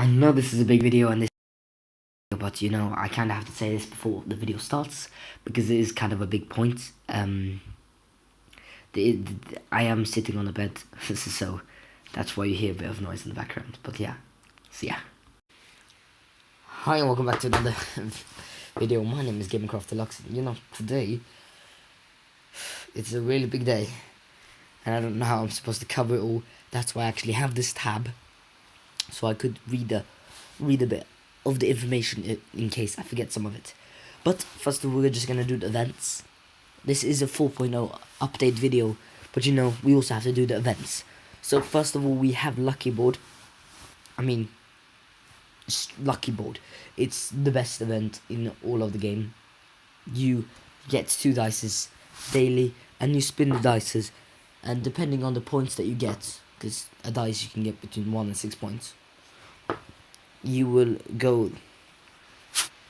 I know this is a big video and this, but you know, I kind of have to say this before the video starts because it is kind of a big point. I am sitting on a bed, so that's why you hear a bit of noise in the background. But yeah, so yeah. Hi and welcome back to another video. My name is Gamingcraft Deluxe. You know, today it's a really big day, and I don't know how I'm supposed to cover it all. That's why I actually have this tab, so I could read a bit of the information in case I forget some of it. But first of all, we're just gonna do the events. This is a 4.0 update video, but you know, we also have to do the events. So first of all, we have Lucky Board. Lucky Board. It's the best event in all of the game. You get 2 dices daily, and you spin the dices, and depending on the points that you get, because a dice you can get between 1 and 6 points, you will go,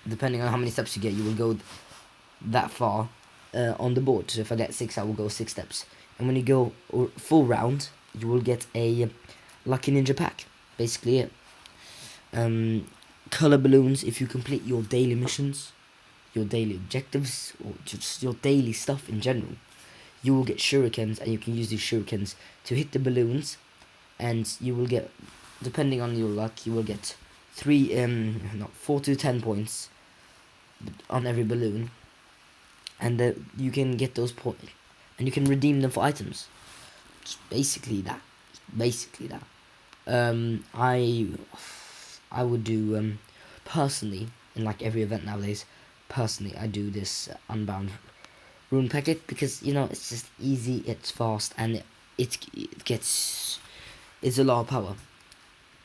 depending on how many steps you get, you will go that far on the board. So if I get 6, I will go 6 steps. And when you go full round, you will get a Lucky Ninja pack. Basically it. Color balloons if you complete your daily missions, your daily objectives, or just your daily stuff in general. You will get shurikens, and you can use these shurikens to hit the balloons, and you will get, depending on your luck, you will get 4 to 10 points on every balloon, and you can get those points, and you can redeem them for items. It's basically that. I would do personally, in like every event nowadays, personally I do this Unbound rune packet, because you know, it's just easy, it's fast, and it's a lot of power.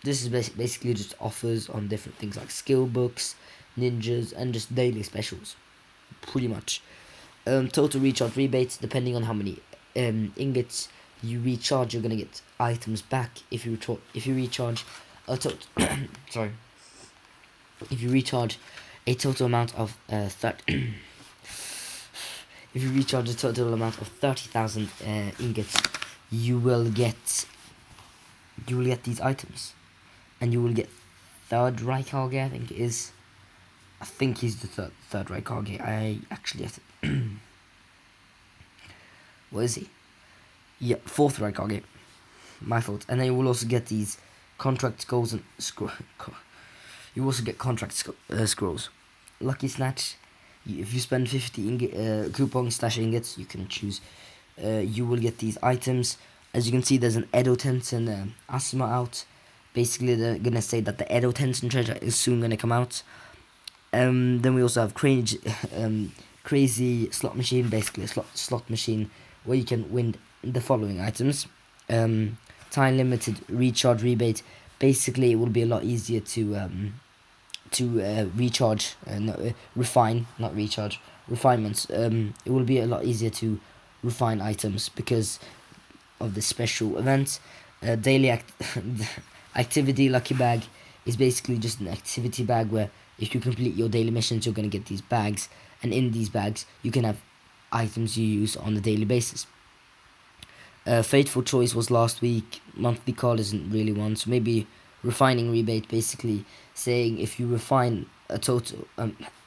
This is basically just offers on different things like skill books, ninjas, and just daily specials, pretty much. Total recharge rebates, depending on how many ingots you recharge, you're gonna get items back. If you recharge a total sorry, if you recharge a total amount of if you recharge a total amount of 30,000 ingots, you will get these items, and you will get third Raikage. I think he's the third Raikage. I actually have to what is he? Yeah, fourth Raikage. My fault. And then you will also get these contract scrolls and you also get contract scrolls. Lucky Snatch. If you spend 50 coupon stash ingots, you can choose. You will get these items. As you can see, there's an Edo Tensei and Asuma out. Basically, they're gonna say that the Edo Tensei treasure is soon gonna come out. Then we also have crazy slot machine, basically a slot machine where you can win the following items. Time limited recharge rebate. Basically, it will be a lot easier to recharge, refinements. It will be a lot easier to refine items because of the special event. Daily activity lucky bag is basically just an activity bag where if you complete your daily missions, you're going to get these bags, and in these bags you can have items you use on a daily basis. Fateful Choice was last week. Monthly card isn't really one, so maybe refining rebate, basically saying if you refine a total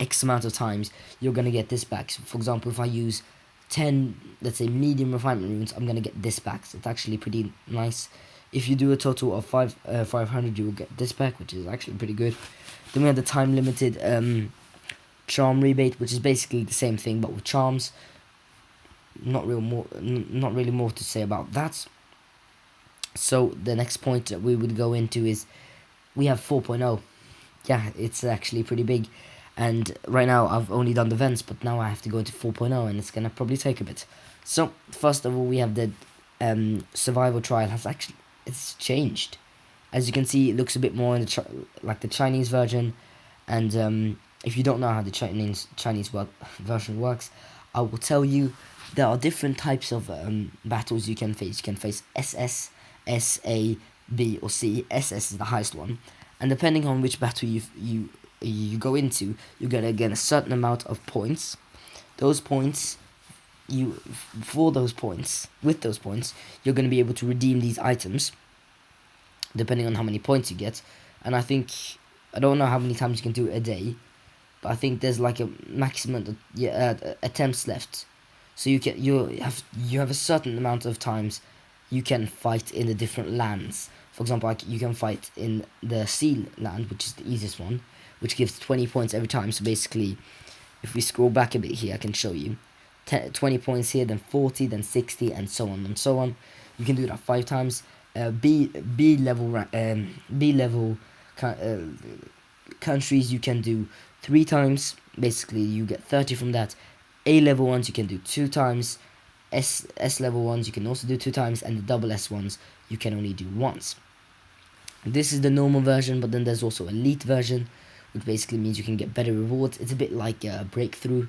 X amount of times, you're going to get this back. So for example, if I use 10, let's say, medium refinement runes, I'm going to get this back. So it's actually pretty nice. If you do a total of 500, you will get this back, which is actually pretty good. Then we have the time limited charm rebate, which is basically the same thing but with charms. Not really more to say about that. So the next point that we would go into is we have 4.0. Yeah, it's actually pretty big, and right now I've only done the events, but now I have to go into 4.0, and it's gonna probably take a bit. So first of all, we have the survival trial. It's changed. As you can see, it looks a bit more in like the Chinese version, and if you don't know how the Chinese version works, I will tell you. There are different types of battles you can face. You can face SS, SA, B, or C. SS is the highest one, and depending on which battle you go into, you get again a certain amount of points. Those points, with those points, you're going to be able to redeem these items. Depending on how many points you get, and I think I don't know how many times you can do it a day, but I think there's like a maximum attempts left. So you have a certain amount of times you can fight in the different lands. For example, like you can fight in the sea land, which is the easiest one, which gives 20 points every time. So basically, if we scroll back a bit here, I can show you 20 points here, then 40, then 60, and so on and so on. You can do that 5 times. B level countries you can do 3 times. Basically, you get 30 from that. A level ones you can do 2 times. S level ones you can also do 2 times, and the double S ones you can only do once. This is the normal version, but then there's also elite version, which basically means you can get better rewards. It's a bit like a breakthrough,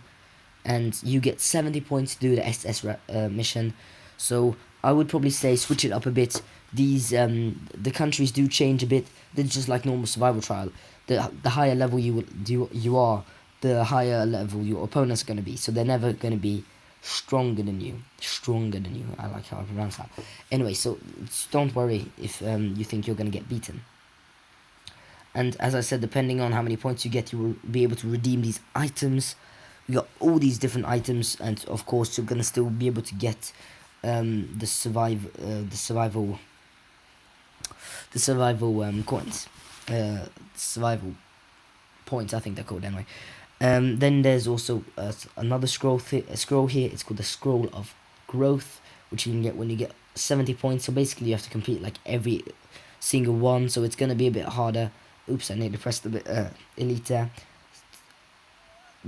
and you get 70 points to do the SS mission. So I would probably say switch it up a bit. These the countries do change a bit. They're just like normal survival trial. The higher level you are, the higher level your opponents are going to be. So they're never going to be stronger than you. Stronger than you. I like how I pronounce that. Anyway, so don't worry if you think you're going to get beaten. And as I said, depending on how many points you get, you will be able to redeem these items. You got all these different items, and of course, you're gonna still be able to get the survival coins, survival points. I think they're called anyway. Then there's also another scroll here. It's called the Scroll of Growth, which you can get when you get 70 points. So basically, you have to complete like every single one. So it's gonna be a bit harder. Oops, I need to press the elite there.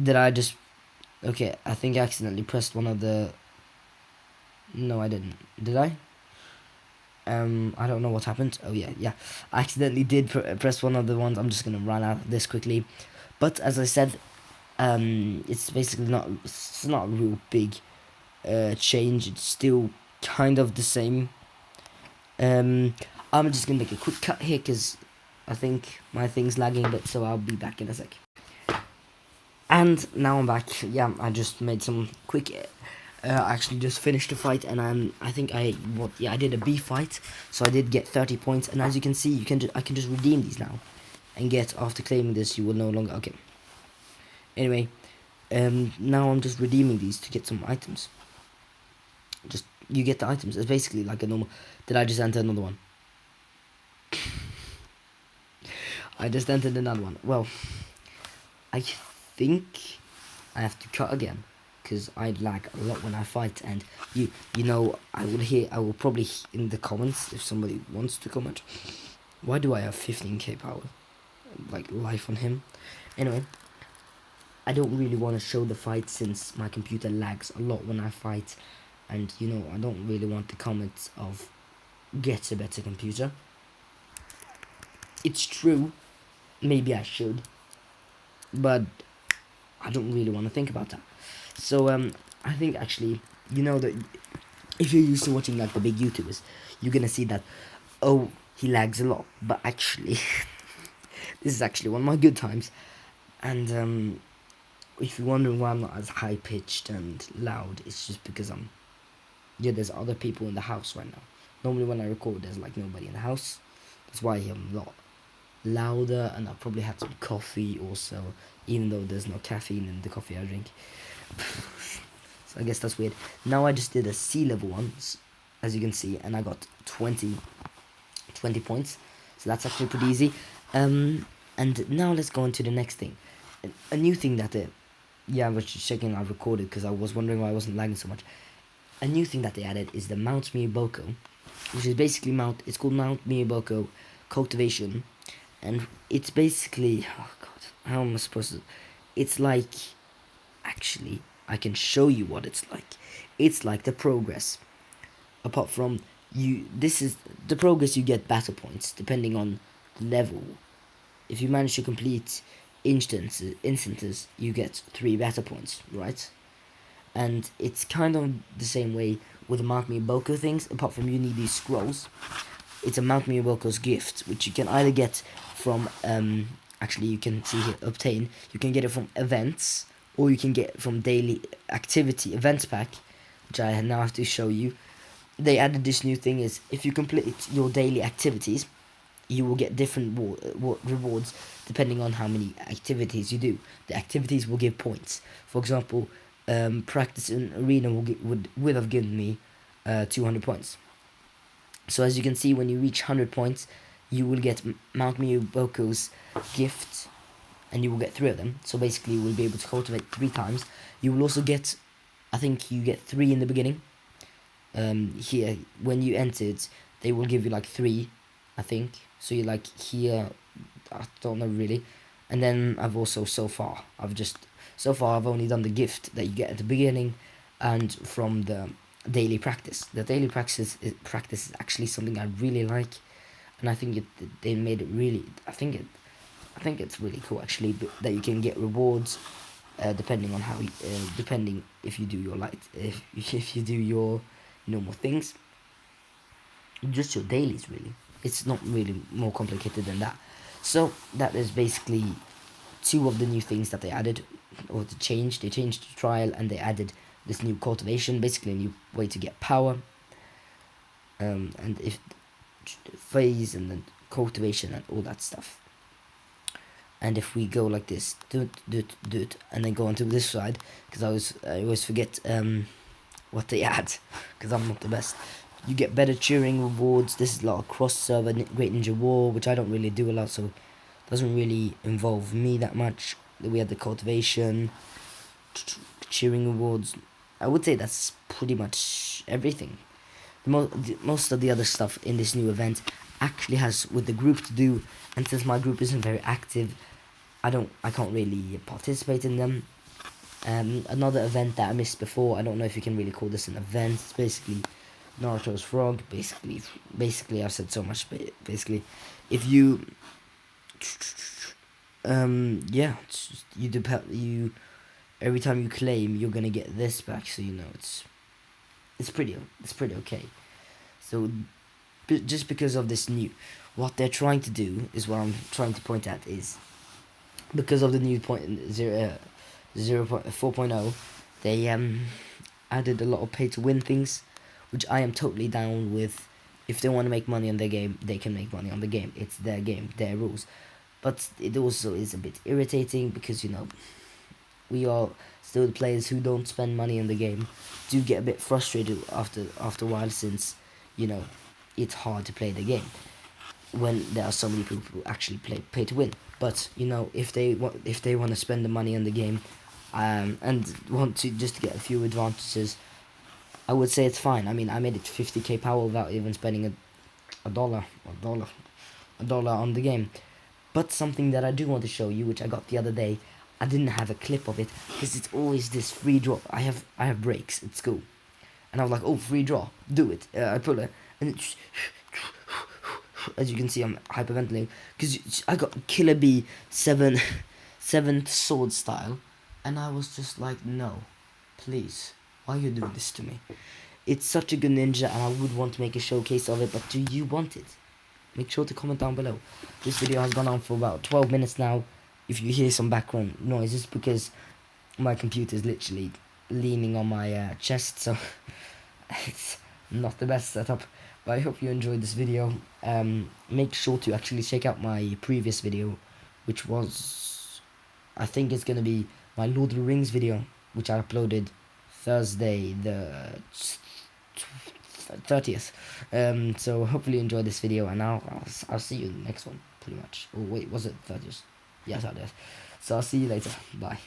Did I just... Okay, I think I accidentally pressed one of the... No, I didn't. Did I? I don't know what happened. Oh, yeah. I accidentally did press one of the ones. I'm just going to run out of this quickly. But, as I said, it's basically not... It's not a real big change. It's still kind of the same. I'm just going to make a quick cut here, because I think my thing's lagging a bit, so I'll be back in a sec. And now I'm back. Yeah, I just made some quick... actually just finished the fight, and I think I did a B fight, so I did get 30 points. And as you can see, I can just redeem these now, and get, after claiming this, you will no longer... Okay. Anyway, now I'm just redeeming these to get some items. Just, you get the items. It's basically like a normal... Did I just enter another one? I just entered another one. Well, I think I have to cut again, because I lag a lot when I fight, and you know, I will probably in the comments, if somebody wants to comment, why do I have 15k power, like life on him. Anyway, I don't really want to show the fight since my computer lags a lot when I fight, and you know, I don't really want the comments of get a better computer. It's true, maybe I should, but I don't really want to think about that. So I think actually, you know, that if you're used to watching like the big YouTubers, you're gonna see that, oh, he lags a lot, but actually this is actually one of my good times. And if you're wondering why I'm not as high pitched and loud, it's just because there's other people in the house right now. Normally when I record, there's like nobody in the house. That's why I'm a lot louder, and I probably had some coffee also, even though there's no caffeine in the coffee I drink. So I guess that's weird. Now I just did a C level ones, as you can see, and I got 20 points. So that's actually pretty easy. And now let's go on to the next thing. A new thing that I was just checking I recorded, because I was wondering why I wasn't lagging so much. A new thing that they added is the Mount Miyaboko, which is basically it's called Mount Miyaboko Cultivation. And it's basically, oh god, how am I supposed to... It's like, actually, I can show you what it's like. It's like the progress. Apart from, this is the progress, you get battle points, depending on the level. If you manage to complete instances, you get 3 battle points, right? And it's kind of the same way with the Mount Miyaboko things, apart from you need these scrolls. It's a Mount Miyaboko's gift, which you can either get from, actually you can see here, obtain. You can get it from events, or you can get it from daily activity events pack, which I now have to show you. They added this new thing is, if you complete your daily activities, you will get different rewards depending on how many activities you do. The activities will give points. For example, practice in arena would have given me 200 points. So as you can see, when you reach 100 points, you will get Mount Miyoboko's gift, and you will get 3 of them. So basically, you will be able to cultivate 3 times. You will also get, I think you get 3 in the beginning. Here, when you entered, they will give you like 3, I think. So you like here, I don't know really. And then I've also so far I've only done the gift that you get at the beginning, and from the daily practice. The daily practice is actually something I really like, and I think they made it really. I think it's really cool actually that you can get rewards depending on depending if you do your if you do your normal things, just your dailies really. It's not really more complicated than that. So that is basically 2 of the new things that they added or to change. They changed the trial and they added this new cultivation, basically a new way to get power. And if phase and then cultivation and all that stuff. And if we go like this, do it, and then go onto this side, because I always forget what they add, because I'm not the best. You get better cheering rewards. This is a lot of cross server Great Ninja War, which I don't really do a lot, so it doesn't really involve me that much. We had the cultivation, cheering rewards. I would say that's pretty much everything. Most of the other stuff in this new event actually has with the group to do, and since my group isn't very active, I can't really participate in them. Another event that I missed before, I don't know if you can really call this an event. It's basically Naruto's frog. Basically I've said so much, but basically if you yeah, you every time you claim, you're gonna get this back, so you know it's pretty okay. So just because of this new, what they're trying to do is what I'm trying to point at is, because of the new 4.0, they added a lot of pay to win things, which I am totally down with. If they want to make money on their game, they can make money on the game. It's their game, their rules. But it also is a bit irritating because, you know, we are still the players who don't spend money on the game do get a bit frustrated after a while, since, you know, it's hard to play the game when there are so many people who actually pay to win. But you know, if they want to spend the money on the game, and want to just get a few advantages, I would say it's fine. I mean, I made it 50k power without even spending a dollar on the game. But something that I do want to show you, which I got the other day, I didn't have a clip of it because it's always this free draw. I have breaks at school, and I was like, oh, free draw, do it. I put it, and it's, as you can see, I'm hyperventilating because I got Killer Bee 7th sword style, and I was just like, no, please, why are you doing this to me? It's such a good ninja, and I would want to make a showcase of it, but do you want it? Make sure to comment down below. This video has gone on for about 12 minutes now. If you hear some background noise, it's because my computer is literally leaning on my chest, so it's not the best setup. But I hope you enjoyed this video. Make sure to actually check out my previous video, which was, I think it's gonna be my Lord of the Rings video, which I uploaded Thursday the 30th. So hopefully you enjoyed this video, and I'll see you in the next one, pretty much. Oh wait, was it 30th? Yes, I did. So I'll see you later. Bye.